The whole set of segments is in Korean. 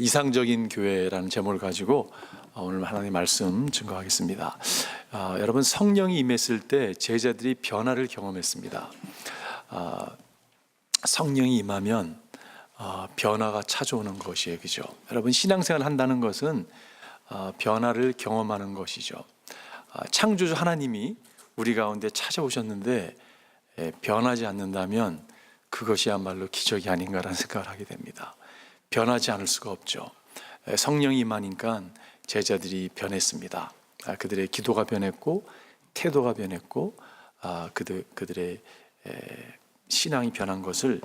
이상적인 교회라는 제목을 가지고 오늘 하나님의 말씀 증거하겠습니다. 여러분, 성령이 임했을 때 제자들이 변화를 경험했습니다. 성령이 임하면 변화가 찾아오는 것이에요, 그죠? 여러분, 신앙생활을 한다는 것은 변화를 경험하는 것이죠. 창조주 하나님이 우리 가운데 찾아오셨는데 변하지 않는다면 그것이야말로 기적이 아닌가라는 생각을 하게 됩니다. 변하지 않을 수가 없죠. 성령이 임하니까 제자들이 변했습니다. 그들의 기도가 변했고 태도가 변했고 그들의 신앙이 변한 것을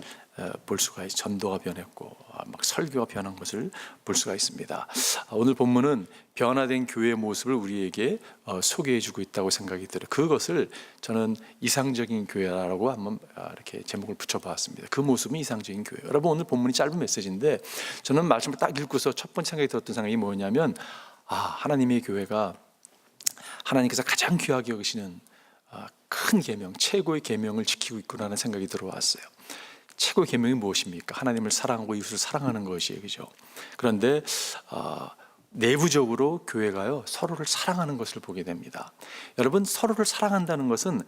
볼 수가 있어요. 전도가 변했고 막 설교가 변한 것을 볼 수가 있습니다. 오늘 본문은 변화된 교회의 모습을 우리에게 소개해 주고 있다고 생각이 들어요. 그것을 저는 이상적인 교회라고 한번 이렇게 제목을 붙여봤습니다. 그 모습은 이상적인 교회. 여러분, 오늘 본문이 짧은 메시지인데 저는 말씀을 딱 읽고서 첫 번째 생각이 들었던 생각이 뭐냐면 하나님의 교회가 하나님께서 가장 귀하게 여기시는 큰 계명, 최고의 계명을 지키고 있구나라는 생각이 들어왔어요. 최고의 계명이 무엇입니까? 하나님을 사랑하고 이웃을 사랑하는 것이에요, 그죠? 그런데 내부적으로 교회가요, 서로를 사랑하는 것을 보게 됩니다. 여러분, 서로를 사랑한다는 것은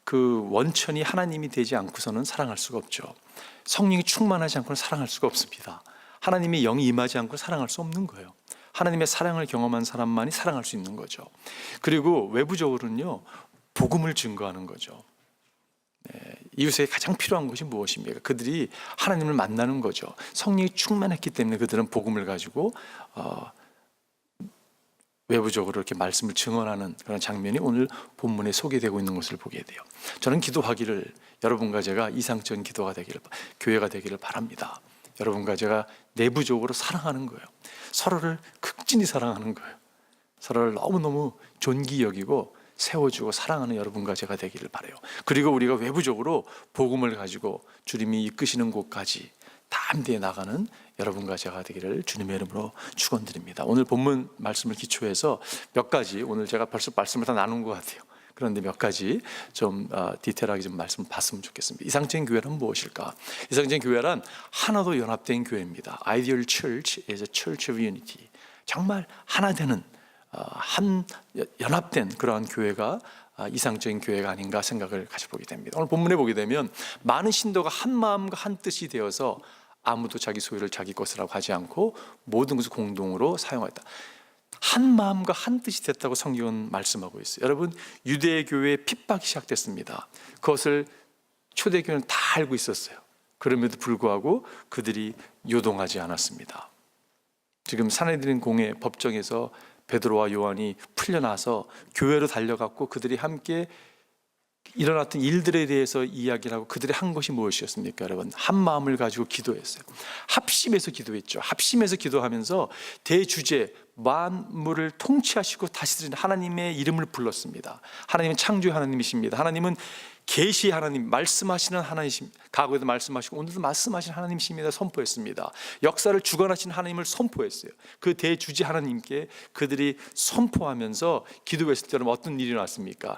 그 원천이 하나님이 되지 않고서는 사랑할 수가 없죠. 성령이 충만하지 않고는 사랑할 수가 없습니다. 하나님의 영이 임하지 않고는 사랑할 수 없는 거예요. 하나님의 사랑을 경험한 사람만이 사랑할 수 있는 거죠. 그리고 외부적으로는요, 복음을 증거하는 거죠. 이웃에게 가장 필요한 것이 무엇입니까? 그들이 하나님을 만나는 거죠. 성령이 충만했기 때문에 그들은 복음을 가지고 외부적으로 이렇게 말씀을 증언하는 그런 장면이 오늘 본문에 소개되고 있는 것을 보게 돼요. 저는 기도하기를, 여러분과 제가 이상적인 기도가 되기를, 교회가 되기를 바랍니다. 여러분과 제가 내부적으로 사랑하는 거예요. 서로를 극진히 사랑하는 거예요. 서로를 너무너무 존귀 여기고 세워주고 사랑하는 여러분과 제가 되기를 바라요. 그리고 우리가 외부적으로 복음을 가지고 주님이 이끄시는 곳까지 담대히 나가는 여러분과 제가 되기를 주님의 이름으로 축원드립니다. 오늘 본문 말씀을 기초해서 몇 가지, 오늘 제가 벌써 말씀을 다 나눈 것 같아요. 그런데 몇 가지 좀 디테일하게 좀 말씀을 봤으면 좋겠습니다. 이상적인 교회란 무엇일까? 이상적인 교회란 하나로 연합된 교회입니다. Ideal Church is a Church of Unity. 정말 하나 되는 한 연합된 그러한 교회가 이상적인 교회가 아닌가 생각을 가져보게 됩니다. 오늘 본문에 보게 되면 많은 신도가 한 마음과 한 뜻이 되어서 아무도 자기 소유를 자기 것이라고 하지 않고 모든 것을 공동으로 사용했다. 한 마음과 한 뜻이 됐다고 성경은 말씀하고 있어요. 여러분, 유대 교회의 핍박이 시작됐습니다. 그것을 초대교회는 다 알고 있었어요. 그럼에도 불구하고 그들이 요동하지 않았습니다. 지금 사내들인 공회 법정에서 베드로와 요한이 풀려나서 교회로 달려갔고 그들이 함께 일어났던 일들에 대해서 이야기를 하고 그들이 한 것이 무엇이었습니까? 여러분, 한 마음을 가지고 기도했어요. 합심해서 기도했죠. 합심해서 기도하면서 대주제 만물을 통치하시고 다스리는 하나님의 이름을 불렀습니다. 하나님은 창조의 하나님이십니다. 하나님은 계시의 하나님, 말씀하시는 하나님이십니다. 과거에도 말씀하시고 오늘도 말씀하시는 하나님이십니다. 선포했습니다. 역사를 주관하시는 하나님을 선포했어요. 그 대주제 하나님께 그들이 선포하면서 기도했을 때 여러분, 어떤 일이 일어났습니까?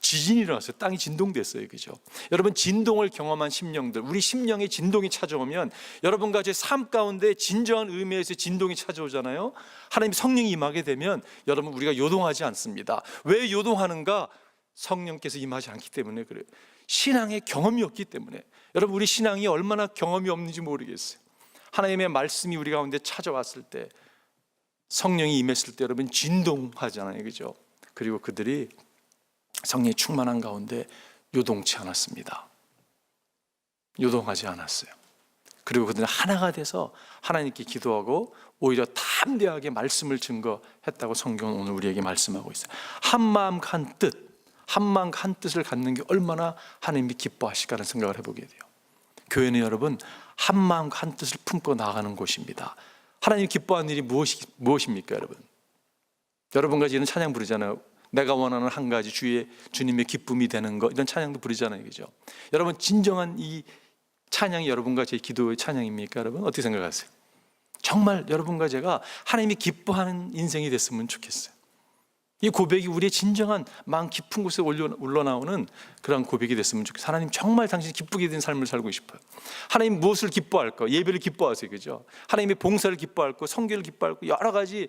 지진이 일어났어요. 땅이 진동됐어요, 그죠? 여러분, 진동을 경험한 심령들, 우리 심령에 진동이 찾아오면 여러분과 제 삶 가운데 진정한 의미에서 진동이 찾아오잖아요. 하나님 성령이 임하게 되면 여러분, 우리가 요동하지 않습니다. 왜 요동하는가? 성령께서 임하지 않기 때문에 그래요. 신앙의 경험이 없기 때문에. 여러분, 우리 신앙이 얼마나 경험이 없는지 모르겠어요. 하나님의 말씀이 우리 가운데 찾아왔을 때, 성령이 임했을 때 여러분 진동하잖아요, 그죠? 그리고 그들이 성령이 충만한 가운데 요동치 않았습니다. 요동하지 않았어요. 그리고 그들은 하나가 돼서 하나님께 기도하고 오히려 담대하게 말씀을 증거했다고 성경은 오늘 우리에게 말씀하고 있어요. 한 마음 한 뜻, 한 마음 한 뜻을 갖는 게 얼마나 하나님이 기뻐하실까라는 생각을 해보게 돼요. 교회는 여러분, 한 마음 한 뜻을 품고 나아가는 곳입니다. 하나님이 기뻐하는 일이 무엇입니까, 여러분? 여러분과 이런 찬양 부르잖아요. 내가 원하는 한 가지 주님의 기쁨이 되는 것, 이런 찬양도 부르잖아요, 그죠? 여러분, 진정한 이 찬양이 여러분과 제 기도의 찬양입니까, 여러분? 어떻게 생각하세요? 정말 여러분과 제가 하나님이 기뻐하는 인생이 됐으면 좋겠어요. 이 고백이 우리의 진정한 마음 깊은 곳에 올라나오는 그런 고백이 됐으면 좋겠어요. 하나님, 정말 당신이 기쁘게 된 삶을 살고 싶어요. 하나님, 무엇을 기뻐할까? 예배를 기뻐하세요, 그죠? 하나님의 봉사를 기뻐할 거, 성교를 기뻐할 거, 여러 가지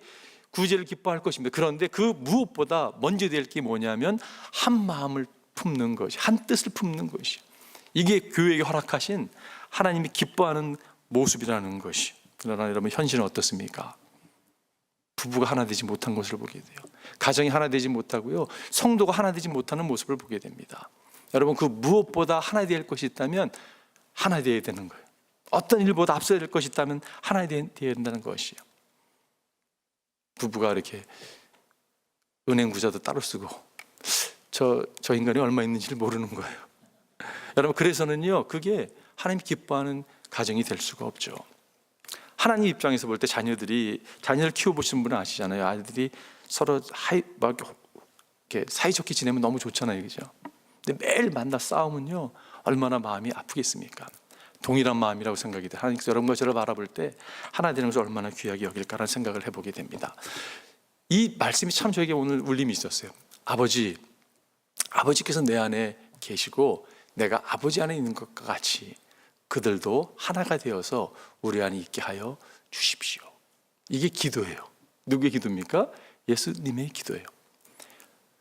구제를 기뻐할 것입니다. 그런데 그 무엇보다 먼저 될 게 뭐냐면 한 마음을 품는 것이, 한 뜻을 품는 것이, 이게 교회에게 허락하신 하나님이 기뻐하는 모습이라는 것이. 그러나 여러분, 현실은 어떻습니까? 부부가 하나 되지 못한 것을 보게 돼요. 가정이 하나 되지 못하고요, 성도가 하나 되지 못하는 모습을 보게 됩니다. 여러분, 그 무엇보다 하나 될 것이 있다면 하나 되어야 되는 거예요. 어떤 일보다 앞서야 될 것이 있다면 하나 되어야 된다는 것이에요. 부부가 이렇게 은행 구자도 따로 쓰고 저 인간이 얼마 있는지를 모르는 거예요. 여러분, 그래서는요, 그게 하나님이 기뻐하는 가정이 될 수가 없죠. 하나님 입장에서 볼 때 자녀를 키워보시는 분은 아시잖아요. 아이들이 서로 이렇게 사이좋게 지내면 너무 좋잖아요, 그죠? 근데 매일 만나 싸우면요, 얼마나 마음이 아프겠습니까? 동일한 마음이라고 생각이 돼요. 하나님께서 여러분과 저를 바라볼 때 하나 되는 것을 얼마나 귀하게 여길까라는 생각을 해보게 됩니다. 이 말씀이 참 저에게 오늘 울림이 있었어요. 아버지께서 내 안에 계시고 내가 아버지 안에 있는 것과 같이 그들도 하나가 되어서 우리 안에 있게 하여 주십시오. 이게 기도예요. 누구의 기도입니까? 예수님의 기도예요.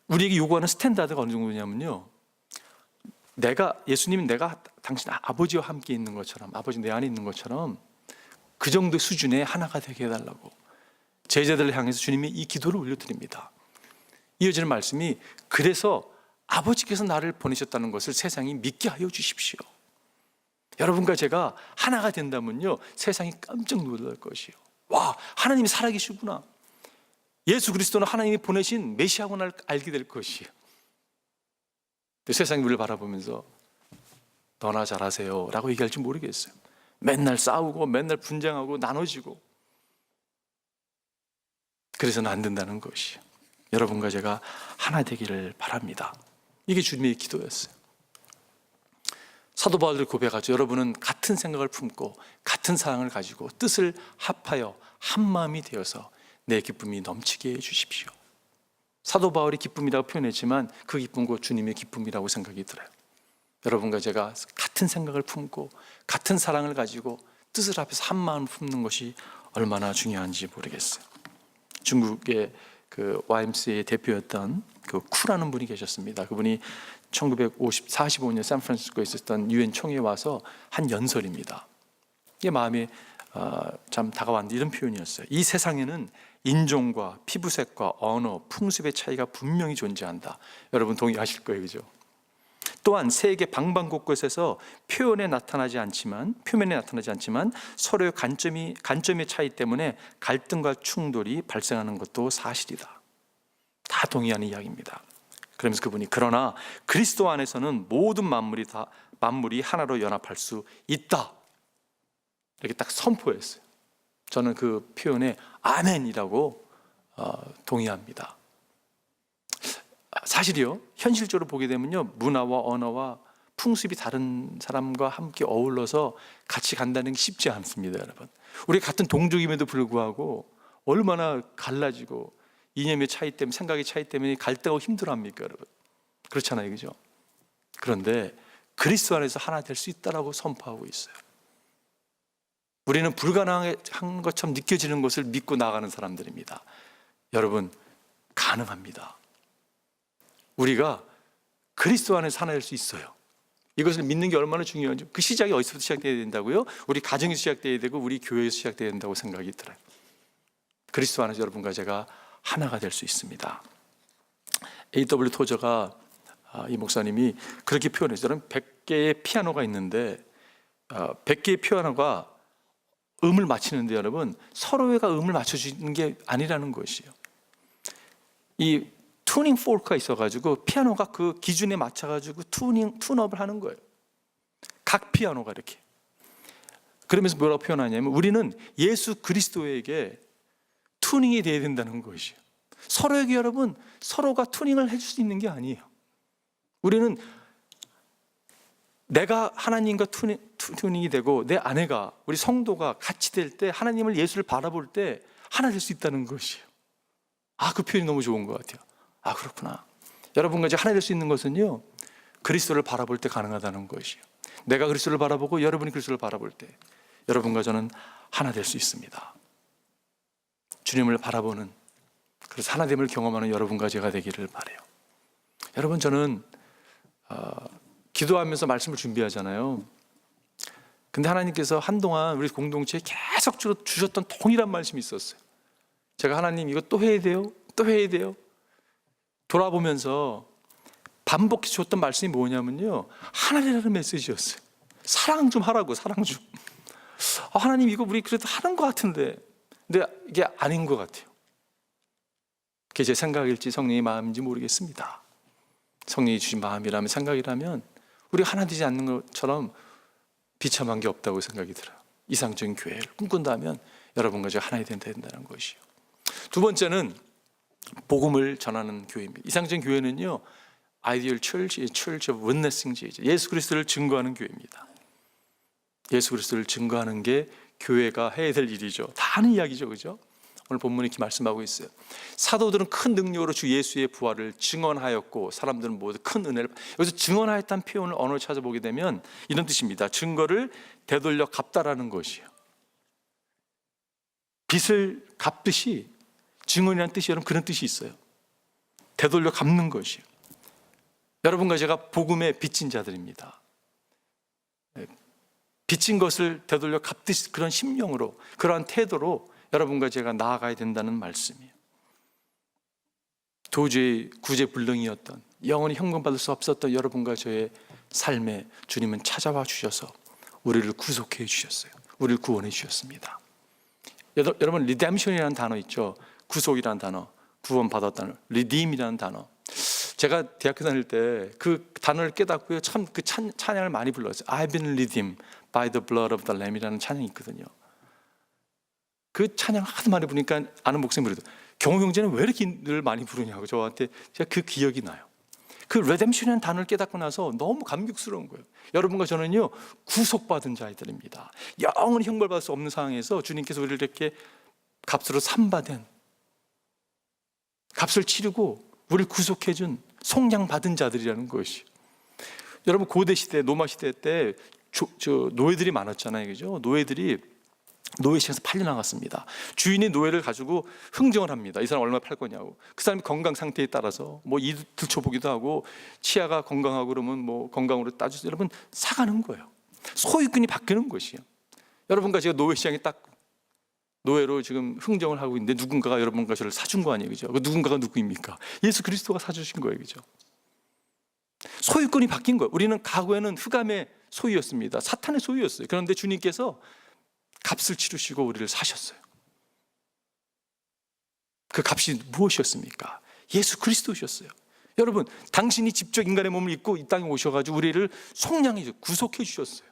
우리에게 요구하는 스탠다드가 어느 정도냐면요, 예수님이 내가 당신 아버지와 함께 있는 것처럼, 아버지 내 안에 있는 것처럼 그 정도 수준의 하나가 되게 해달라고 제자들을 향해서 주님이 이 기도를 올려드립니다. 이어지는 말씀이, 그래서 아버지께서 나를 보내셨다는 것을 세상이 믿게 하여 주십시오. 여러분과 제가 하나가 된다면요, 세상이 깜짝 놀랄 것이에요. 와, 하나님이 살아계시구나. 예수 그리스도는 하나님이 보내신 메시아구나를 알게 될 것이에요. 세상이 우리를 바라보면서 너나 잘하세요 라고 얘기할지 모르겠어요. 맨날 싸우고 맨날 분쟁하고 나눠지고, 그래서는 안 된다는 것이에요. 여러분과 제가 하나 되기를 바랍니다. 이게 주님의 기도였어요. 사도 바울도 고백하죠. 여러분은 같은 생각을 품고 같은 사랑을 가지고 뜻을 합하여 한 마음이 되어서 내 기쁨이 넘치게 해 주십시오. 사도 바울이 기쁨이라고 표현했지만 그 기쁨과 주님의 기쁨이라고 생각이 들어요. 여러분과 제가 같은 생각을 품고 같은 사랑을 가지고 뜻을 합해서 한 마음을 품는 것이 얼마나 중요한지 모르겠어요. 중국의 그 YMCA의 대표였던 그 쿠라는 분이 계셨습니다. 그분이 1945년 샌프란시스코에 있었던 유엔 총회에 와서 한 연설입니다. 이게 마음에 참 다가왔는데 이런 표현이었어요. 이 세상에는 인종과 피부색과 언어, 풍습의 차이가 분명히 존재한다. 여러분 동의하실 거예요, 그죠? 또한 세계 방방곳곳에서 표면에 나타나지 않지만 서로의 관점의 차이 때문에 갈등과 충돌이 발생하는 것도 사실이다. 다 동의하는 이야기입니다. 그러면서 그분이, 그러나 그리스도 안에서는 모든 만물이 하나로 연합할 수 있다, 이렇게 딱 선포했어요. 저는 그 표현에 아멘이라고 동의합니다. 사실이요, 현실적으로 보게 되면요, 문화와 언어와 풍습이 다른 사람과 함께 어울러서 같이 간다는 게 쉽지 않습니다. 여러분, 우리 같은 동족임에도 불구하고 얼마나 갈라지고 이념의 차이 때문에, 생각의 차이 때문에 갈등하고 힘들어합니까, 여러분? 그렇잖아요, 그죠? 그런데 그리스도 안에서 하나 될 수 있다라고 선포하고 있어요. 우리는 불가능한 것처럼 느껴지는 것을 믿고 나가는 사람들입니다. 여러분, 가능합니다. 우리가 그리스도 안에서 하나 될 수 있어요. 이것을 믿는 게 얼마나 중요한지. 그 시작이 어디서부터 시작돼야 된다고요? 우리 가정에서 시작돼야 되고 우리 교회에서 시작돼야 된다고 생각이 들어요. 그리스도 안에서 여러분과 제가 하나가 될 수 있습니다. A.W. 토저가, 이 목사님이 그렇게 표현했어요. 저는 100개의 피아노가 있는데 100개의 피아노가 음을 맞추는데 여러분, 서로가 음을 맞춰주는 게 아니라는 것이에요. 이 튜닝 포크가 있어가지고 피아노가 그 기준에 맞춰가지고 튠업을 하는 거예요. 각 피아노가 이렇게. 그러면서 뭐라고 표현하냐면, 우리는 예수 그리스도에게 튜닝이 돼야 된다는 것이에요. 서로에게 여러분, 서로가 튜닝을 해줄 수 있는 게 아니에요. 우리는 내가 하나님과 튜닝이 되고 내 아내가, 우리 성도가 같이 될 때, 하나님을, 예수를 바라볼 때 하나 될 수 있다는 것이에요. 그 표현이 너무 좋은 것 같아요. 아, 그렇구나. 여러분과 이제 하나 될 수 있는 것은요, 그리스도를 바라볼 때 가능하다는 것이요. 내가 그리스도를 바라보고 여러분이 그리스도를 바라볼 때 여러분과 저는 하나 될 수 있습니다. 주님을 바라보는, 그래서 하나됨을 경험하는 여러분과 제가 되기를 바라요. 여러분, 저는 기도하면서 말씀을 준비하잖아요. 근데 하나님께서 한동안 우리 공동체에 계속 주셨던 동일한 말씀이 있었어요. 제가 하나님 이거 또 해야 돼요? 또 해야 돼요? 돌아보면서 반복해서 줬던 말씀이 뭐냐면요, 하나님이라는 메시지였어요. 사랑 좀 하라고, 사랑 좀. 하나님 이거 우리 그래도 하는 것 같은데, 근데 이게 아닌 것 같아요. 그게 제 생각일지 성령의 마음인지 모르겠습니다. 성령이 주신 마음이라면, 생각이라면 우리 하나 되지 않는 것처럼 비참한 게 없다고 생각이 들어요. 이상적인 교회를 꿈꾼다면 여러분과 제가 하나 된다는 것이요. 두 번째는 복음을 전하는 교회입니다. 이상적인 교회는요, 아이디얼 Church of Witnessing, 예수 그리스도를 증거하는 교회입니다. 예수 그리스도를 증거하는 게 교회가 해야 될 일이죠. 다 하는 이야기죠, 그죠? 오늘 본문에 이렇게 말씀하고 있어요. 사도들은 큰 능력으로 주 예수의 부활을 증언하였고 사람들은 모두 큰 은혜를. 여기서 증언하였다는 표현을 언어를 찾아보게 되면 이런 뜻입니다. 증거를 되돌려 갚다라는 것이에요. 빚을 갚듯이 증언이라는 뜻이, 여러분, 그런 뜻이 있어요. 되돌려 갚는 것이에요. 여러분과 제가 복음의 빚진 자들입니다. 빚진 것을 되돌려 갚듯이 그런 심령으로, 그러한 태도로 여러분과 제가 나아가야 된다는 말씀이에요. 도저히 구제불능이었던, 영원히 현금받을 수 없었던 여러분과 저의 삶에 주님은 찾아와 주셔서 우리를 구속해 주셨어요. 우리를 구원해 주셨습니다. 여러분, 리뎀션이라는 단어 있죠. 구속이라는 단어, 구원받았다는 리딤이라는 단어. 제가 대학교 다닐 때 그 단어를 깨닫고요, 참 그 찬양을 많이 불렀어요. I've been redeemed by the blood of the Lamb이라는 찬양이 있거든요. 그 찬양 하도 많이 부르니까 아는 목사님 그래도 경호 형제는 왜 이렇게 늘 많이 부르냐고 저한테, 제가 그 기억이 나요. 그 레뎀션이라는 단어를 깨닫고 나서 너무 감격스러운 거예요. 여러분과 저는요, 구속받은 자들입니다. 영원히 형벌받을 수 없는 상황에서 주님께서 우리를 이렇게 값으로 산받은, 값을 치르고 우리를 구속해준 속량받은 자들이라는 것이. 여러분, 고대 시대, 로마 시대 때 노예들이 많았잖아요, 그죠? 노예들이 노예시장에서 팔려나갔습니다. 주인이 노예를 가지고 흥정을 합니다. 이 사람 얼마 팔 거냐고. 그 사람이 건강 상태에 따라서 뭐 이도 들춰보기도 하고, 치아가 건강하고 그러면 뭐 건강으로 따져서 여러분 사가는 거예요. 소유권이 바뀌는 것이에요. 여러분과 제가 노예시장에 딱 노예로 지금 흥정을 하고 있는데 누군가가 여러분과 저를 사준 거 아니에요, 그죠? 그 누군가가 누구입니까? 예수 그리스도가 사주신 거예요, 그죠? 소유권이 바뀐 거예요. 우리는 과거에는 흑암의 소유였습니다. 사탄의 소유였어요. 그런데 주님께서 값을 치르시고 우리를 사셨어요. 그 값이 무엇이었습니까? 예수 그리스도셨어요. 여러분, 당신이 직접 인간의 몸을 입고 이 땅에 오셔가지고 우리를 속량해, 구속해 주셨어요.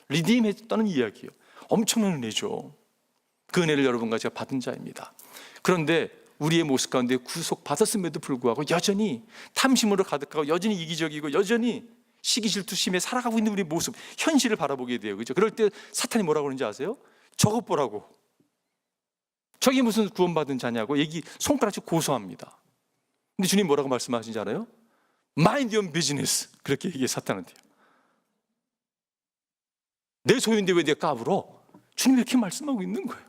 리딤했다는 이야기예요. 엄청난 은혜죠. 그 은혜를 여러분과 제가 받은 자입니다. 그런데 우리의 모습 가운데 구속받았음에도 불구하고 여전히 탐심으로 가득하고 여전히 이기적이고 여전히 시기 질투 심에 살아가고 있는 우리의 모습, 현실을 바라보게 돼요, 그렇죠? 그럴 때 사탄이 뭐라고 그러는지 아세요? 저것 보라고, 저게 무슨 구원받은 자냐고 손가락질 고소합니다. 근데 주님 뭐라고 말씀하신지 알아요? Mind your business. 그렇게 얘기해, 사탄한테요. 내 소유인데 왜 내가 까불어? 주님이 이렇게 말씀하고 있는 거예요.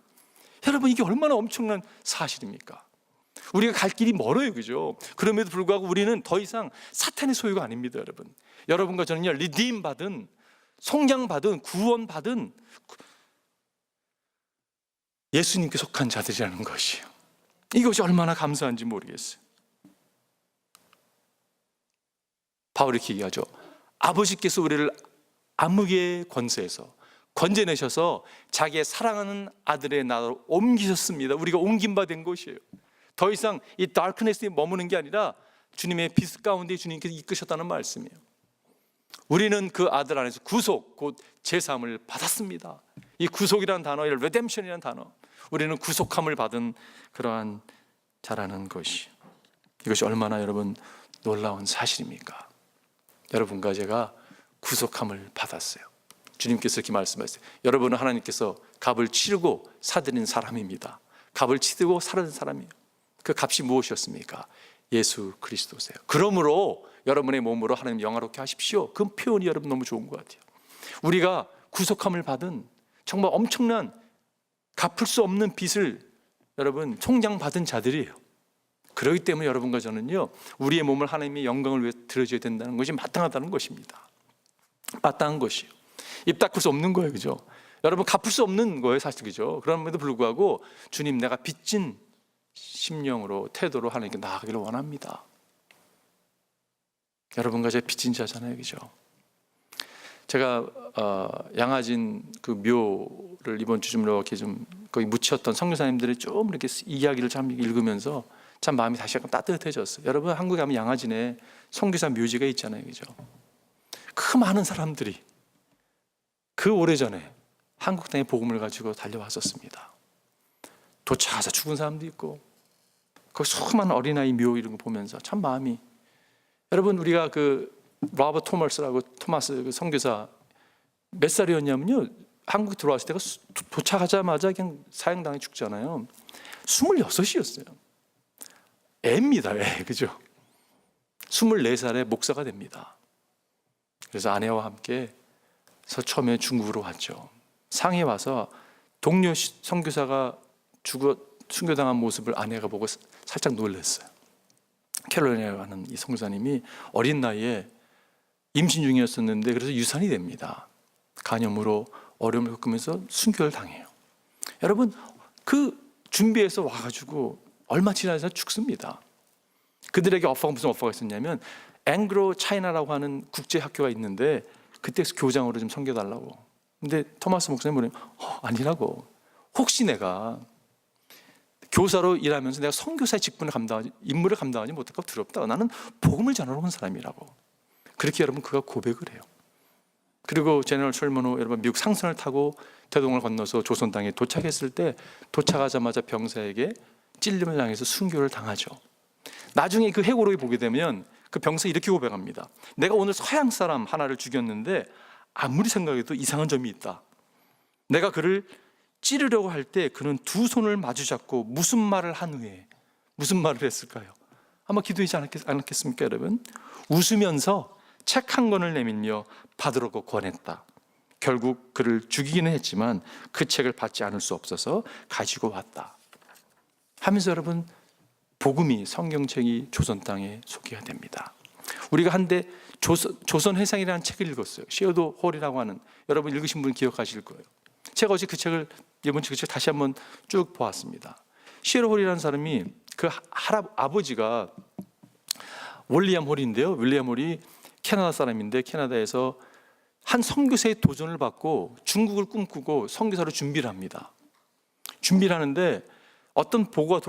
여러분, 이게 얼마나 엄청난 사실입니까? 우리가 갈 길이 멀어요, 그죠? 그럼에도 불구하고 우리는 더 이상 사탄의 소유가 아닙니다, 여러분. 여러분과 저는요, 리딤 받은, 속량받은, 구원받은 예수님께 속한 자들이라는 것이에요. 이것이 얼마나 감사한지 모르겠어요. 바울이 이렇게 얘기하죠. 아버지께서 우리를 암흑의 권세에서 건져내셔서 자기의 사랑하는 아들의 나라로 옮기셨습니다. 우리가 옮긴 바 된 것이에요. 더 이상 이 다크네스에 머무는 게 아니라 주님의 빛 가운데 주님께서 이끄셨다는 말씀이에요. 우리는 그 아들 안에서 구속, 곧 제사함을 받았습니다. 이 구속이라는 단어, 레뎀션이라는 단어, 우리는 구속함을 받은 그러한 자라는 것이, 이것이 얼마나 여러분 놀라운 사실입니까? 여러분과 제가 구속함을 받았어요. 주님께서 이렇게 말씀하셨어요. 여러분은 하나님께서 값을 치르고 사드린 사람입니다. 값을 치르고 사는 사람이에요. 그 값이 무엇이었습니까? 예수 그리스도세요. 그러므로 여러분의 몸으로 하나님 영화롭게 하십시오. 그 표현이 여러분 너무 좋은 것 같아요. 우리가 구속함을 받은 정말 엄청난 갚을 수 없는 빚을 여러분 총장받은 자들이에요. 그렇기 때문에 여러분과 저는요, 우리의 몸을 하나님의 영광을 위해 드려줘야 된다는 것이 마땅하다는 것입니다. 마땅한 것이에요. 입 닦을 수 없는 거예요, 그죠? 여러분 갚을 수 없는 거예요, 사실, 그죠? 그럼에도 불구하고 주님, 내가 빚진 심령으로, 태도로 하나님께 나아가기를 원합니다. 여러분과 제가 빚진 자잖아요, 그죠? 제가 양화진 그 묘를 이번 주 좀 이렇게 좀 거기 묻혔던 선교사님들의 좀 이렇게 이야기를 참 읽으면서 참 마음이 다시 약간 따뜻해졌어요. 여러분, 한국에 가면 양화진에 선교사 묘지가 있잖아요, 그죠? 그 많은 사람들이 그 오래전에 한국 땅에 복음을 가지고 달려왔었습니다. 도착해서 죽은 사람도 있고, 거기 수많은 어린아이 묘 이런 거 보면서 참 마음이, 여러분, 우리가 그 로버트 토머스라고, 토마스 그 선교사 몇 살이었냐면요, 한국에 들어왔을 때가 도착하자마자 그냥 사형당해 죽잖아요. 26이었어요. 애입니다, 애, 그죠? 24살에 목사가 됩니다. 그래서 아내와 함께 처음에 중국으로 왔죠. 상해 와서 동료 선교사가 순교당한 모습을 아내가 보고 살짝 놀랐어요. 캐롤라이나라는 이 선교사님이 어린 나이에 임신 중이었었는데, 그래서 유산이 됩니다. 간염으로 어려움을 겪으면서 순교를 당해요. 여러분, 그 준비해서 와가지고 얼마 지나서 죽습니다. 그들에게 무슨 오퍼가 있었냐면 앵그로 차이나라고 하는 국제 학교가 있는데 그때 교장으로 좀 섬겨달라고. 근데 토마스 목사님은 아니라고. 혹시 내가 교사로 일하면서 내가 선교사의 임무를 감당하지 못할까 두렵다. 나는 복음을 전하러 온 사람이라고. 그렇게 여러분 그가 고백을 해요. 그리고 제너럴 철먼호, 여러분 미국 상선을 타고 대동을 건너서 조선 땅에 도착했을 때, 도착하자마자 병사에게 찔림을 당해서 순교를 당하죠. 나중에 그 회고록에 보게 되면 그 병사 이렇게 고백합니다. 내가 오늘 서양 사람 하나를 죽였는데 아무리 생각해도 이상한 점이 있다. 내가 그를 찌르려고 할 때 그는 두 손을 마주 잡고 무슨 말을 한 후에 무슨 말을 했을까요? 아마 기도하지 않았겠습니까, 여러분? 웃으면서 책 한 권을 내밀며 받으라고 권했다. 결국 그를 죽이기는 했지만 그 책을 받지 않을 수 없어서 가지고 왔다 하면서 여러분, 복음이, 성경책이 조선 땅에 소개가 됩니다. 우리가 한때 조선 회상이라는 책을 읽었어요. 시어도 홀이라고 하는, 여러분 읽으신 분 기억하실 거예요. 제가 어제 그 책을, 이번 주 그 책 다시 한번 쭉 보았습니다. 시어도 홀이라는 사람이, 그 아버지가 윌리엄 홀인데요. 윌리엄 홀이 캐나다 사람인데, 캐나다에서 한 선교사의 도전을 받고 중국을 꿈꾸고 선교사로 준비를 합니다. 준비를 하는데 어떤 보고가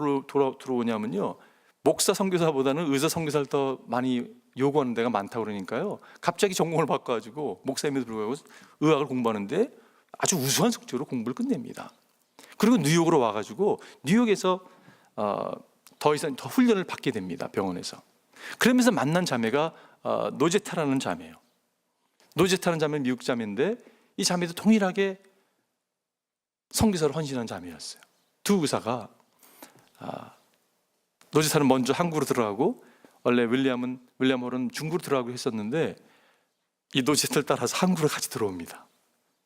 들어오냐면요, 목사 선교사보다는 의사 선교사를 더 많이 요구하는 데가 많다고 그러니까요, 갑자기 전공을 바꿔가지고 목사임에도 불구하고 의학을 공부하는데 아주 우수한 성적으로 공부를 끝냅니다. 그리고 뉴욕으로 와가지고 뉴욕에서 더 이상 더 훈련을 받게 됩니다, 병원에서. 그러면서 만난 자매가 노제타라는 자매예요. 노제타라는 자매는 미국 자매인데, 이 자매도 동일하게 선교사로 헌신한 자매였어요. 두 의사가, 노제타는 먼저 한국으로 들어가고, 원래 윌리엄 홀은 중국으로 들어가고 했었는데, 이 노제타를 따라서 한국으로 같이 들어옵니다.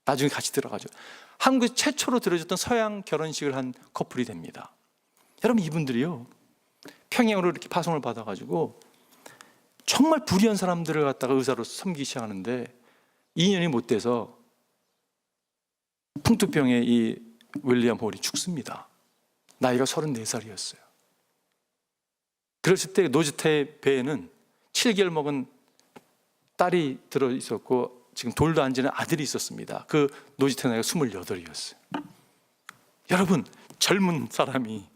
나중에 같이 들어가죠. 한국에 최초로 들어졌던 서양 결혼식을 한 커플이 됩니다. 여러분, 이분들이요, 평양으로 이렇게 파송을 받아가지고 정말 불의한 사람들을 갖다가 의사로 섬기기 시작하는데 2년이 못 돼서 풍토병에 이 윌리엄 홀이 죽습니다. 나이가 34살이었어요. 그랬을 때 노제타의 배에는 7개월 먹은 딸이 들어있었고, 지금 돌도 안 지는 아들이 있었습니다. 그 노제타 나이가 28이었어요. 여러분, 젊은 사람이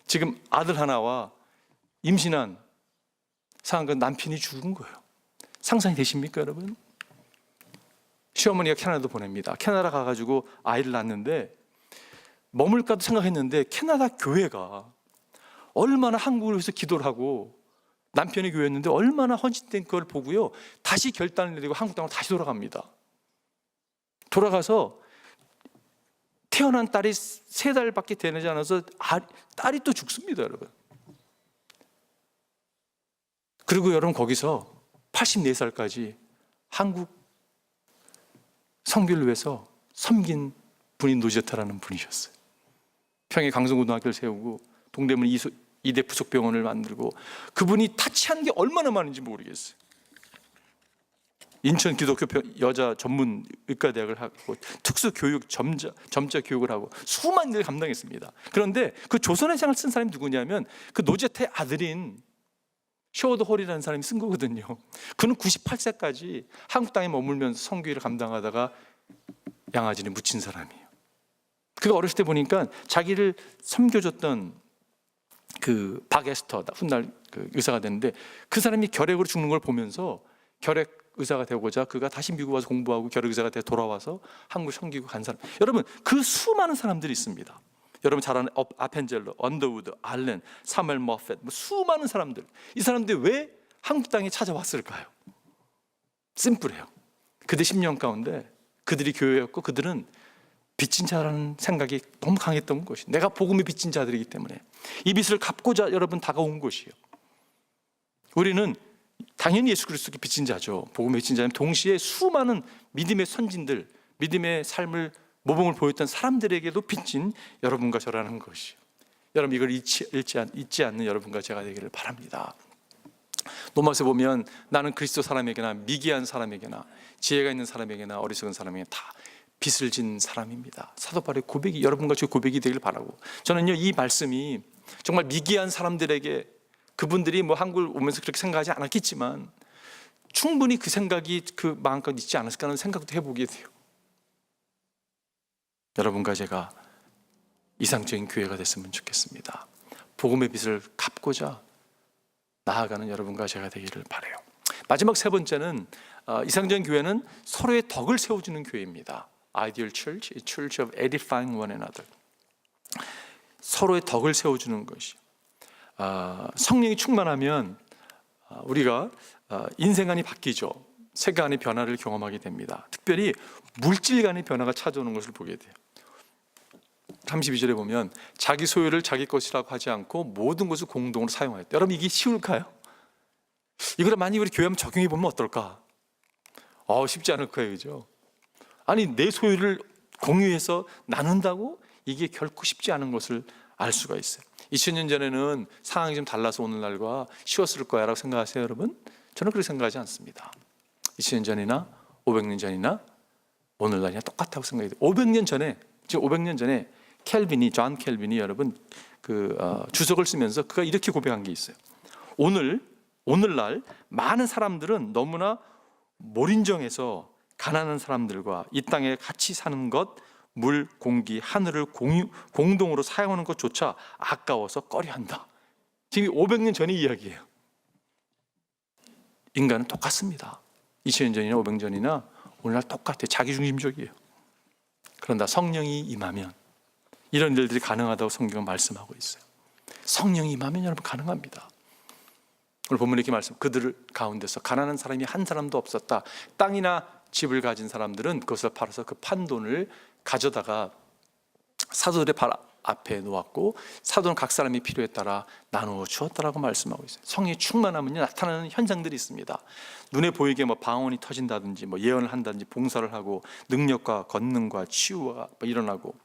지금 아들 하나와 임신한 상황과 남편이 죽은 거예요. 상상이 되십니까, 여러분? 시어머니가 캐나다 보냅니다. 캐나다 가가지고 아이를 낳는데, 머물까도 생각했는데 캐나다 교회가 얼마나 한국을 위해서 기도를 하고, 남편의 교회였는데 얼마나 헌신된 걸 보고요, 다시 결단을 내리고 한국 땅으로 다시 돌아갑니다. 돌아가서 태어난 딸이 3달밖에 되지 않아서 딸이 또 죽습니다, 여러분. 그리고 여러분 거기서 84살까지 한국 선교를 위해서 섬긴 분이 노제타라는 분이셨어요. 평양 강성고등학교를 세우고 동대문 이대 부속병원을 만들고, 그분이 타치한 게 얼마나 많은지 모르겠어요. 인천 기독교 여자 전문 의과대학을 하고 특수교육 점자 교육을 하고 수많은 일을 감당했습니다. 그런데 그 조선의 장을 쓴 사람이 누구냐면 그 노제타의 아들인 쇼워드 홀이라는 사람이 쓴 거거든요. 그는 98세까지 한국 땅에 머물면서 선교일을 감당하다가 양아진에 묻힌 사람이에요. 그가 어렸을 때 보니까 자기를 섬겨줬던 그 박에스터, 훗날 그 의사가 됐는데, 그 사람이 결핵으로 죽는 걸 보면서 결핵 의사가 되고자 그가 다시 미국 와서 공부하고 결핵 의사가 돼 돌아와서 한국 섬기고 간 사람. 여러분, 그 수많은 사람들이 있습니다. 여러분 잘 아는 아펜젤러, 언더우드, 알렌, 사멜 머펫, 수많은 사람들. 이 사람들이 왜 한국 땅에 찾아왔을까요? 심플해요. 그들 10년 가운데 그들이 교회였고, 그들은 빚진 자라는 생각이 너무 강했던 것이, 내가 복음의 빚진 자들이기 때문에 이 빚을 갚고자 여러분 다가온 것이에요. 우리는 당연히 예수 그리스도께 빚진 자죠. 복음의 빚진 자는 동시에 수많은 믿음의 선진들, 믿음의 삶을 모범을 보였던 사람들에게도 빚진 여러분과 저라는 것이요. 여러분 이걸 잊지 않는 여러분과 제가 되기를 바랍니다. 로마서에 보면 나는 그리스도 사람에게나 미개한 사람에게나 지혜가 있는 사람에게나 어리석은 사람에게 다 빚을 진 사람입니다. 사도 바울의 고백이 여러분과 제 고백이 되길 바라고, 저는요 이 말씀이 정말 미개한 사람들에게, 그분들이 뭐 한국을 오면서 그렇게 생각하지 않았겠지만 충분히 그 생각이 그 마음껏 있지 않았을까 하는 생각도 해보게 돼요. 여러분과 제가 이상적인 교회가 됐으면 좋겠습니다. 복음의 빚을 갚고자 나아가는 여러분과 제가 되기를 바라요. 마지막 세 번째는 이상적인 교회는 서로의 덕을 세워주는 교회입니다. Ideal Church, a Church of edifying one another. 서로의 덕을 세워주는 것이, 성령이 충만하면 우리가 인생관이 바뀌죠. 세계관의 변화를 경험하게 됩니다. 특별히 물질 간의 변화가 찾아오는 것을 보게 돼요. 32절에 보면 자기 소유를 자기 것이라고 하지 않고 모든 것을 공동으로 사용하였다. 여러분 이게 쉬울까요? 이걸 많이 우리 교회 한번 적용해 보면 어떨까? 쉽지 않을 거예요, 그죠? 아니 내 소유를 공유해서 나눈다고? 이게 결코 쉽지 않은 것을 알 수가 있어요. 2000년 전에는 상황이 좀 달라서 오늘날과 쉬웠을 거야 라고 생각하세요, 여러분? 저는 그렇게 생각하지 않습니다. 2000년 전이나 500년 전이나 오늘날이나 똑같다고 생각해요. 500년 전에, 지금 500년 전에 존 켈빈이 여러분 주석을 쓰면서 그가 이렇게 고백한 게 있어요. 오늘날 많은 사람들은 너무나 몰인정해서 가난한 사람들과 이 땅에 같이 사는 것, 물, 공기, 하늘을 공동으로 사용하는 것조차 아까워서 꺼려한다. 지금 500년 전의 이야기예요. 인간은 똑같습니다. 2000년 전이나 500년 전이나 오늘날 똑같아요. 자기중심적이에요. 그런다 성령이 임하면 이런 일들이 가능하다고 성경은 말씀하고 있어요. 성령이 임하면 여러분 가능합니다. 오늘 본문에 이렇게 말씀, 그들 가운데서 가난한 사람이 한 사람도 없었다. 땅이나 집을 가진 사람들은 그것을 팔아서 그 판돈을 가져다가 사도들의 발 앞에 놓았고 사도는 각 사람이 필요에 따라 나누어 주었다라고 말씀하고 있어요. 성령이 충만하면요 나타나는 현상들이 있습니다. 눈에 보이게 방언이 터진다든지 예언을 한다든지 봉사를 하고 능력과 권능과 치유가 일어나고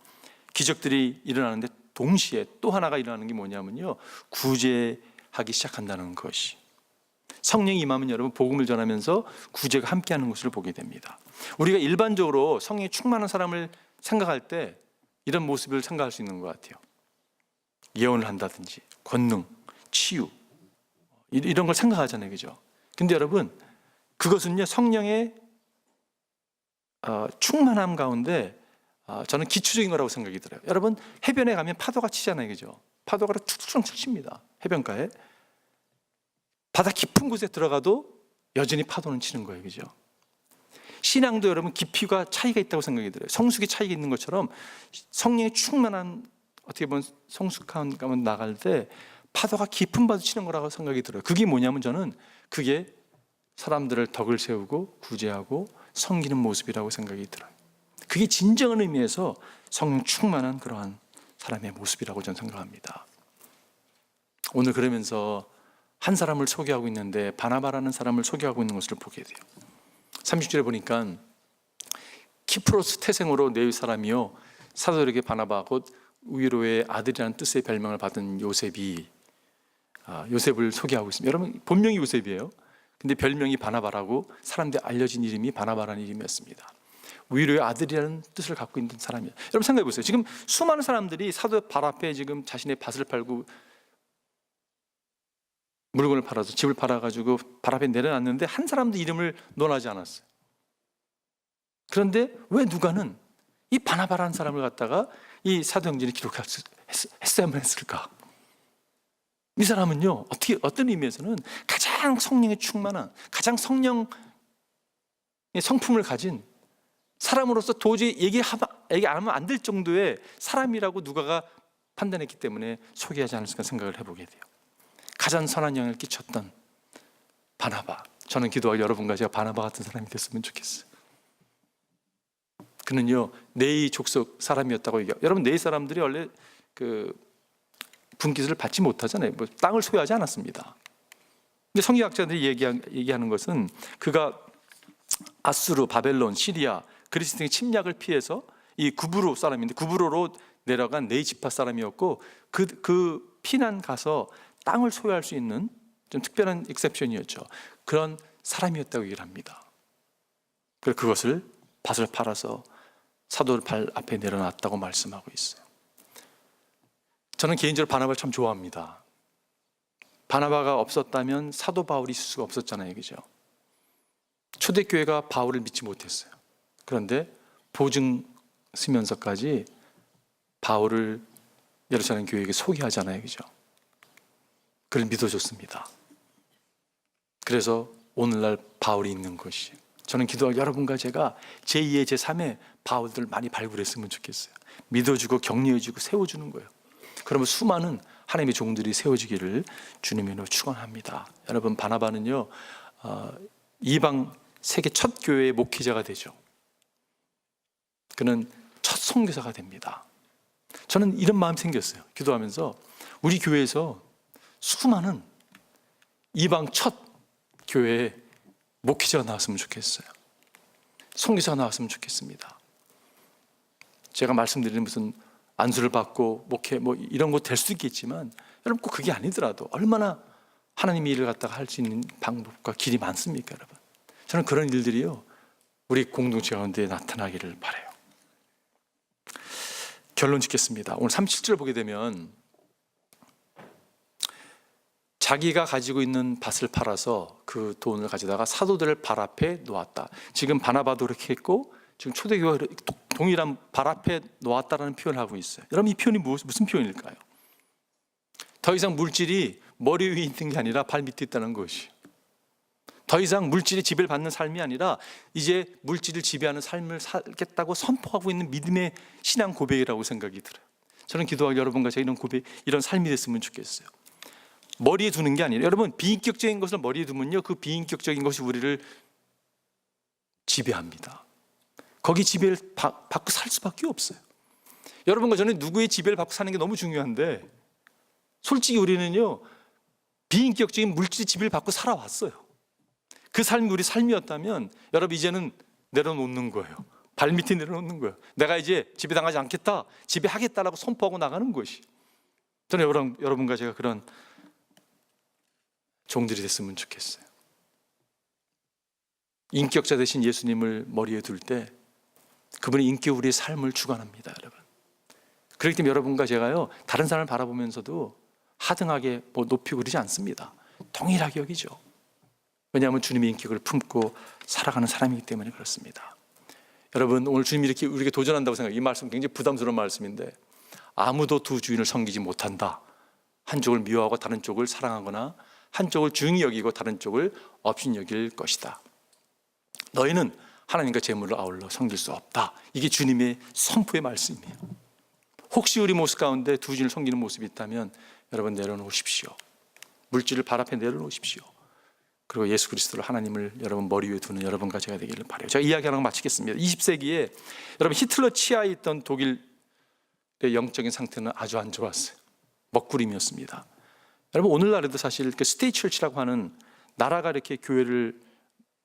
기적들이 일어나는데 동시에 또 하나가 일어나는 게 뭐냐면요 구제하기 시작한다는 것이, 성령이 임하면 여러분 복음을 전하면서 구제가 함께하는 것을 보게 됩니다. 우리가 일반적으로 성령이 충만한 사람을 생각할 때 이런 모습을 생각할 수 있는 것 같아요. 예언을 한다든지 권능, 치유 이런 걸 생각하잖아요, 그죠? 근데 여러분 그것은요 성령의 충만함 가운데 저는 기초적인 거라고 생각이 들어요. 여러분 해변에 가면 파도가 치잖아요, 그죠? 파도가 툭툭 칩니다. 해변가에 바다 깊은 곳에 들어가도 여전히 파도는 치는 거예요, 그죠? 신앙도 여러분 깊이가 차이가 있다고 생각이 들어요. 성숙의 차이가 있는 것처럼 성령의 충만한 어떻게 보면 성숙한 가면 나갈 때 파도가 깊은 바도 치는 거라고 생각이 들어요. 그게 뭐냐면 저는 그게 사람들을 덕을 세우고 구제하고 섬기는 모습이라고 생각이 들어요. 그게 진정한 의미에서 성령 충만한 그러한 사람의 모습이라고 저는 생각합니다. 오늘 그러면서 한 사람을 소개하고 있는데 바나바라는 사람을 소개하고 있는 것을 보게 돼요. 30절에 보니까 키프로스 태생으로 네위 사람이요 사도들에게 바나바 곧 위로의 아들이라는 뜻의 별명을 받은 요셉이 요셉을 소개하고 있습니다. 여러분 본명이 요셉이에요. 근데 별명이 바나바라고 사람들이 알려진 이름이 바나바라는 이름이었습니다. 위로의 아들이라는 뜻을 갖고 있는 사람이에요. 여러분 생각해 보세요. 지금 수많은 사람들이 사도 발 앞에 지금 자신의 밭을 팔고 물건을 팔아서 집을 팔아가지고 발 앞에 내려놨는데 한 사람도 이름을 논하지 않았어요. 그런데 왜 누가는 이 바나바라는 사람을 갖다가 이 사도행전에 기록했어야만 했을까? 이 사람은요 어떤 의미에서는 가장 성령에 충만한, 가장 성령의 성품을 가진 사람으로서 도저히 얘기 안 하면 안 될 정도의 사람이라고 누가가 판단했기 때문에 소개하지 않을까 생각을 해보게 돼요. 가장 선한 영향을 끼쳤던 바나바. 저는 기도하고 여러분과 제가 바나바 같은 사람이 됐으면 좋겠어요. 그는요 네이 족속 사람이었다고 얘기해요. 여러분 네이 사람들이 원래 그 분깃을 받지 못하잖아요. 뭐 땅을 소유하지 않았습니다. 근데 성경학자들이 얘기하는 것은 그가 아수르, 바벨론, 시리아, 그리스 등의 침략을 피해서 이 구브로 사람인데 구브로로 내려간 네이 지파 사람이었고 그 피난 가서 땅을 소유할 수 있는 좀 특별한 익셉션이었죠. 그런 사람이었다고 얘기를 합니다. 그래서 그것을 밭을 팔아서 사도 발 앞에 내려놨다고 말씀하고 있어요. 저는 개인적으로 바나바를 참 좋아합니다. 바나바가 없었다면 사도 바울이 있을 수가 없었잖아요, 그죠? 초대교회가 바울을 믿지 못했어요. 그런데 보증 쓰면서까지 바울을 예루살렘 교회에게 소개하잖아요, 그죠? 그를 믿어줬습니다. 그래서 오늘날 바울이 있는 것이, 저는 기도하고 여러분과 제가 제2의 제3의 바울들 많이 발굴했으면 좋겠어요. 믿어주고 격려해주고 세워주는 거예요. 그러면 수많은 하나님의 종들이 세워지기를 주님으로 축원합니다. 여러분 바나바는요 이방 세계 첫 교회의 목회자가 되죠. 그는 첫 선교사가 됩니다. 저는 이런 마음이 생겼어요. 기도하면서 우리 교회에서 수많은 이방 첫 교회에 목회자가 나왔으면 좋겠어요. 선교사가 나왔으면 좋겠습니다. 제가 말씀드리는 무슨 안수를 받고 목회 뭐 이런 거 될 수 있겠지만 여러분 꼭 그게 아니더라도 얼마나 하나님의 일을 갖다가 할 수 있는 방법과 길이 많습니까, 여러분? 저는 그런 일들이요 우리 공동체 가운데 나타나기를 바라요. 결론 짓겠습니다. 오늘 37절 보게 되면 자기가 가지고 있는 밭을 팔아서 그 돈을 가져다가 사도들을 발 앞에 놓았다. 지금 바나바도 그렇게 했고 지금 초대교회가 동일한 발 앞에 놓았다라는 표현을 하고 있어요. 여러분 이 표현이 무슨 표현일까요? 더 이상 물질이 머리 위에 있는 게 아니라 발 밑에 있다는 것이, 더 이상 물질이 지배를 받는 삶이 아니라 이제 물질을 지배하는 삶을 살겠다고 선포하고 있는 믿음의 신앙 고백이라고 생각이 들어요. 저는 기도하고 여러분과 제가 이런 고백, 이런 삶이 됐으면 좋겠어요. 머리에 두는 게 아니라, 여러분 비인격적인 것을 머리에 두면요 그 비인격적인 것이 우리를 지배합니다. 거기 지배를 받고 살 수밖에 없어요. 여러분과 저는 누구의 지배를 받고 사는 게 너무 중요한데 솔직히 우리는요 비인격적인 물질의 지배를 받고 살아왔어요. 그 삶이 우리 삶이었다면 여러분 이제는 내려놓는 거예요. 발밑에 내려놓는 거예요. 내가 이제 지배당하지 않겠다, 지배하겠다라고 선포하고 나가는 것이, 저는 여러분과 제가 그런 종들이 됐으면 좋겠어요. 인격자 되신 예수님을 머리에 둘 때 그분의 인격이 우리의 삶을 주관합니다, 여러분. 그렇기 때문에 여러분과 제가요 다른 사람을 바라보면서도 하등하게 높이고 그러지 않습니다. 동일하게 여기죠. 왜냐하면 주님의 인격을 품고 살아가는 사람이기 때문에 그렇습니다. 여러분 오늘 주님이 이렇게 우리에게 도전한다고 생각해요. 이 말씀 굉장히 부담스러운 말씀인데, 아무도 두 주인을 섬기지 못한다. 한쪽을 미워하고 다른 쪽을 사랑하거나 한쪽을 중히 여기고 다른 쪽을 업신 여길 것이다. 너희는 하나님과 재물을 아울러 섬길 수 없다. 이게 주님의 선포의 말씀이에요. 혹시 우리 모습 가운데 두 주인을 섬기는 모습이 있다면 여러분 내려놓으십시오. 물질을 발 앞에 내려놓으십시오. 그리고 예수 그리스도를, 하나님을 여러분 머리 위에 두는 여러분과 제가 되기를 바라요. 제가 이야기하는 거 마치겠습니다. 20세기에 여러분 히틀러 치하에 있던 독일의 영적인 상태는 아주 안 좋았어요. 먹구름이었습니다. 여러분 오늘날에도 사실 그 스테이트 처치라고 하는 나라가 이렇게 교회를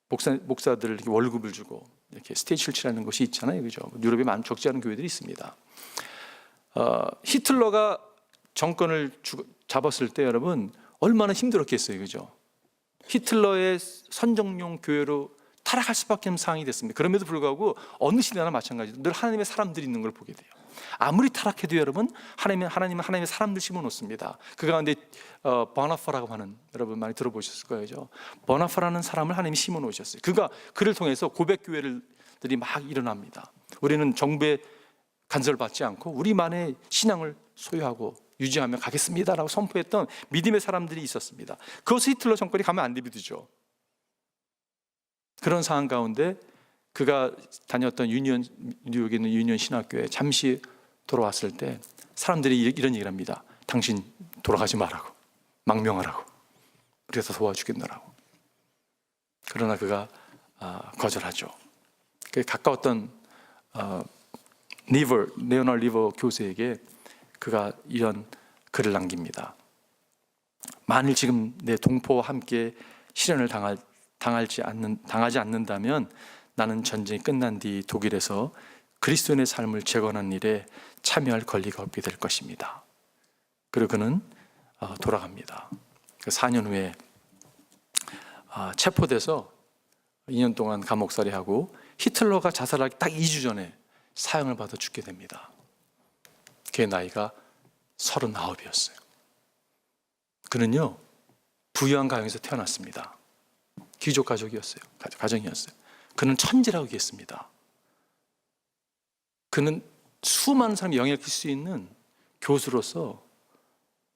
목사들을 이렇게 월급을 주고 이렇게 스테이트 처치라는 것이 있잖아요, 그죠? 유럽에 적지 않은 교회들이 있습니다. 히틀러가 정권을 잡았을 때 여러분 얼마나 힘들었겠어요, 그죠? 히틀러의 선정용 교회로 타락할 수밖에 없는 상황이 됐습니다. 그럼에도 불구하고 어느 시대나 마찬가지로 늘 하나님의 사람들이 있는 걸 보게 돼요. 아무리 타락해도 여러분 하나님은 하나님의 사람들 심어놓습니다. 그 가운데 버나파라고 하는, 여러분 많이 들어보셨을 거예요, 그죠? 버나파라는 사람을 하나님이 심어놓으셨어요. 그를 통해서 고백교회들이 막 일어납니다. 우리는 정부의 간섭을 받지 않고 우리만의 신앙을 소유하고 유지하며 가겠습니다라고 선포했던 믿음의 사람들이 있었습니다. 그것을 히틀러 정권이 가면 안 되죠. 그런 상황 가운데 그가 다녔던 뉴욕에 있는 유니온 신학교에 잠시 돌아왔을 때 사람들이 이런 얘기를 합니다. 당신 돌아가지 말라고, 망명하라고, 그래서 도와주겠노라고. 그러나 그가 거절하죠. 가까웠던 레오널드 리버 교수에게 그가 이런 글을 남깁니다. 만일 지금 내 동포와 함께 시련을 당하지 않는다면 나는 전쟁이 끝난 뒤 독일에서 그리스도인의 삶을 재건하는 일에 참여할 권리가 없게 될 것입니다. 그리고 그는 돌아갑니다. 4년 후에 체포돼서 2년 동안 감옥살이하고 히틀러가 자살하기 딱 2주 전에 사형을 받아 죽게 됩니다. 그의 나이가 39이었어요. 그는요 부유한 가정에서 태어났습니다. 귀족 가정이었어요. 그는 천재라고 얘기했습니다. 그는 수많은 사람이 영향을 끼칠 수 있는 교수로서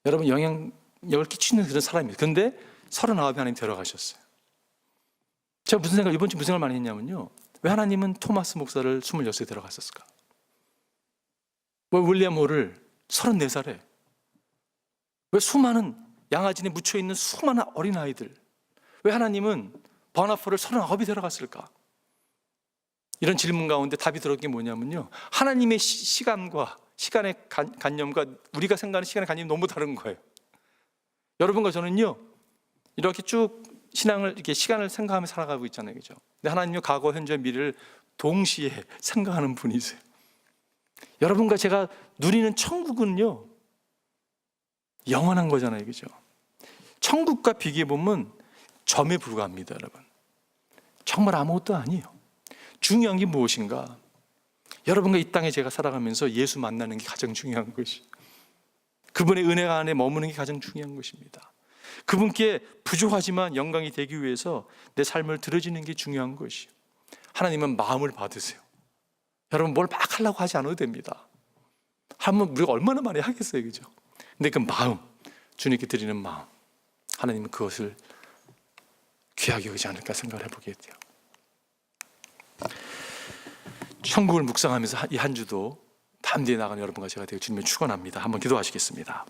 여러분 영향력을 끼치는 그런 사람이에요. 그런데 39에 하나님 데려가셨어요. 제가 이번 주 무슨 생각을 많이 했냐면요, 왜 하나님은 토마스 목사를 26에 데려갔었을까? 왜 윌리엄 홀을 34살에, 왜 수많은 양아진에 묻혀있는 수많은 어린아이들, 왜 하나님은 버나파를 39에 데려갔을까? 이런 질문 가운데 답이 들어온 게 뭐냐면요, 하나님의 시간과 시간의 관념과 우리가 생각하는 시간의 관념이 너무 다른 거예요. 여러분과 저는요 이렇게 쭉 이렇게 시간을 생각하며 살아가고 있잖아요, 그죠? 근데 하나님은 과거, 현재, 미래를 동시에 생각하는 분이세요. 여러분과 제가 누리는 천국은요 영원한 거잖아요, 그죠? 천국과 비교해 보면 점에 불과합니다, 여러분. 정말 아무것도 아니에요. 중요한 게 무엇인가? 여러분과 이 땅에 제가 살아가면서 예수 만나는 게 가장 중요한 것이, 그분의 은혜 안에 머무는 게 가장 중요한 것입니다. 그분께 부족하지만 영광이 되기 위해서 내 삶을 들어지는 게 중요한 것이에요. 하나님은 마음을 받으세요. 여러분 뭘 막 하려고 하지 않아도 됩니다. 하면 우리가 얼마나 많이 하겠어요, 그죠? 근데 그 마음, 주님께 드리는 마음, 하나님은 그것을 귀하게 여기지 않을까 생각을 해보게 돼요. 천국을 묵상하면서 이 한 주도 담대히 나가는 여러분과 제가 되어 주님을 축원합니다. 한번 기도하시겠습니다.